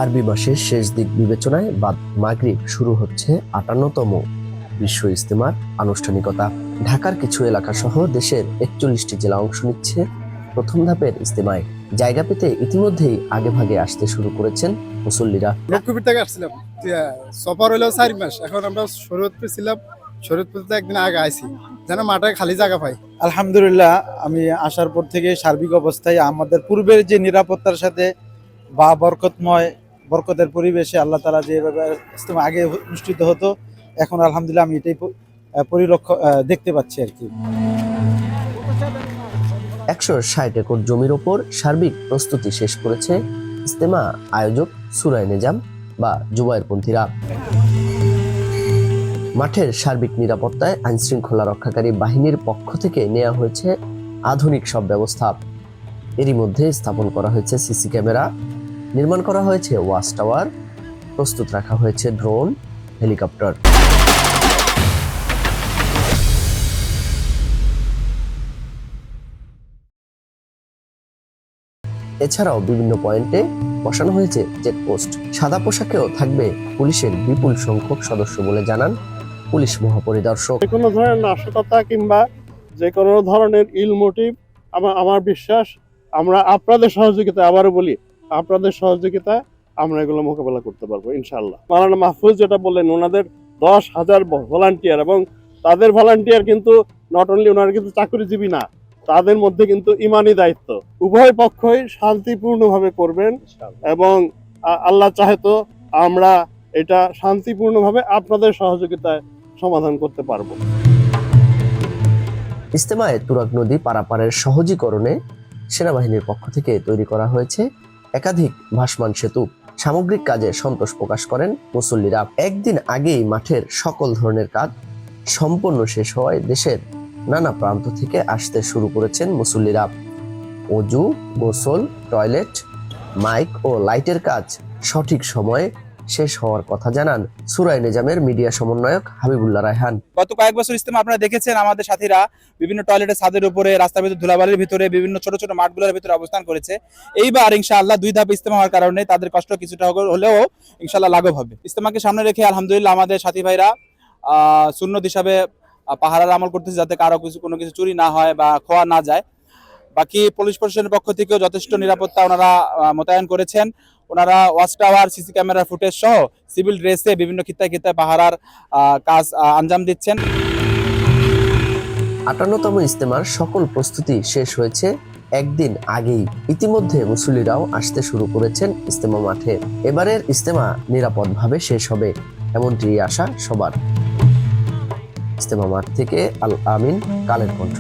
আরবি মাসের শেষ দিক বিবেচনায় বাদ মাগরিব শুরু হচ্ছে ৫৮তম বিশ্ব ইজতেমার আনুষ্ঠানিকতা। ঢাকার কিছু এলাকা সহ দেশের ৪১টি জেলা অংশ নিচ্ছে প্রথম ধাপের ইজতেমায়। জায়গা পেতে ইতিমধ্যেই আগে ভাগে আসতে শুরু করেছেন মুসল্লিরা। লক্ষ্মীপুর থেকে আসছিলাম, সফর হলো ৪ মাস। এখন আমরা শরীয়তপুর ছিলাম, শরীয়তপুর থেকে একদিন আগে আইছি যেন মাঠে খালি জায়গা পাই। আলহামদুলিল্লাহ, আমি আসার পর থেকে সার্বিক অবস্থায় আমাদের পূর্বের যে নিরাপত্তার সাথে বা বরকতের পরিবেশে আল্লাহ তাআলা যেভাবে ইজতেমা আগে অনুষ্ঠিত হতো, এখন আলহামদুলিল্লাহ আমি এটাই দেখতে পাচ্ছি আর কি। ১৬০ একর জমির ওপর সার্বিক প্রস্তুতি শেষ করেছে ইজতেমা আয়োজক সূরা নিজাম বা জুবায়েরপন্থীরা। মাঠের সার্বিক নিরাপত্তায় আইনশৃঙ্খলা রক্ষাকারী বাহিনীর পক্ষ থেকে নেওয়া হয়েছে আধুনিক সব ব্যবস্থা। এরই মধ্যে স্থাপন করা হয়েছে সিসি ক্যামেরা, নির্মাণ করা হয়েছে ওয়াচ টাওয়ার, প্রস্তুত রাখা হয়েছে ড্রোন, হেলিকপ্টার। এছাড়াও বিভিন্ন পয়েন্টে বসানো হয়েছে চেকপোস্ট। সাদা পোশাকেও থাকবে পুলিশের বিপুল সংখ্যক সদস্য বলে জানান পুলিশ মহাপরিদর্শক। যে কোনো ধরনের নাশকতা কিংবা যে কোনো ধরনের ইল মোটিভ, আমার বিশ্বাস আমরা আপনাদের সহযোগিতা, আবারও বলি আপনাদের সহযোগিতায় আমরা এগুলো মোকাবেলা করতে পারবো ইনশাআল্লাহ। মাওলানা মাহফুজ যেটা বললেন, ওনাদের ১০,০০০ ভলান্টিয়ার, এবং তাদের ভলান্টিয়ার কিন্তু নট অনলি ওনারা কিন্তু চাকরিজীবী না, তাদের মধ্যে কিন্তু ইমানি দায়িত্ব। উভয় পক্ষই শান্তিপূর্ণভাবে করবেন এবং আল্লাহ চাহে তো আমরা এটা শান্তিপূর্ণভাবে আপনাদের সহযোগিতায় সমাধান করতে পারবো। ইজতেমায় তুরাগ নদী পারাপারের সহজীকরণে সেনাবাহিনীর পক্ষ থেকে তৈরি করা হয়েছে একাধিক ভাসমান সেতু। সামগ্রিক কাজে সন্তোষ প্রকাশ করেন মুসল্লিরা। একদিন আগেই মাঠের সকল ধরনের কাজ সম্পূর্ণ শেষ হওয়ায় দেশের নানা প্রান্ত থেকে আসতে শুরু করেছেন মুসল্লিরা। অজু, গোসল, টয়লেট, মাইক ও লাইটের কাজ সঠিক সময়ে শেষ হওয়ার কথা জানান সূরা নিজামের মিডিয়া সমন্বয়ক হাবিবুল্লাহ রায়হান। গত কয়েক বছর ইজতেমা আপনারা দেখেছেন, আমাদের সাথীরা বিভিন্ন টয়লেটের ছাদের উপরে, রাস্তার ভিতরে, ধুলাবালির ভিতরে, বিভিন্ন ছোট ছোট মাঠগুলোর ভিতরে অবস্থান করেছে। এইবার ইনশাআল্লাহ ২ ধাপ ইজতেমা হওয়ার কারণে তাদের কষ্ট কিছুটা হলেও ইনশাআল্লাহ লাঘব হবে। ইজতেমাকে সামনে রেখে আলহামদুলিল্লাহ আমাদের সাথী ভাইরা সুন্নত হিসাবে পাহারার আমল করতেছে, যাতে কারো কোনো কিছু চুরি না হয় বা খোয়া না যায়। বাকি পুলিশ প্রশাসনের পক্ষ থেকেও যথেষ্ট নিরাপত্তা ওনারা মোতায়েন করেছেন। ওনারা ওয়াচ টাওয়ার, সিসি ক্যামেরার ফুটেজ সহ সিভিল ড্রেসে বিভিন্ন খিত্তায় খিত্তায় পাহারার কাজ আঞ্জাম দিচ্ছেন। ৫৮তম ইজতেমার সকল প্রস্তুতি শেষ হয়েছে একদিন আগেই। ইতিমধ্যে মুসল্লিরাও আসতে শুরু করেছেন ইজতেমা মাঠে। এবারের ইজতেমা নিরাপদভাবে শেষ হবে এমনটি আশা সবার। ইজতেমা মাঠ থেকে আল আমিন, কালের কণ্ঠ।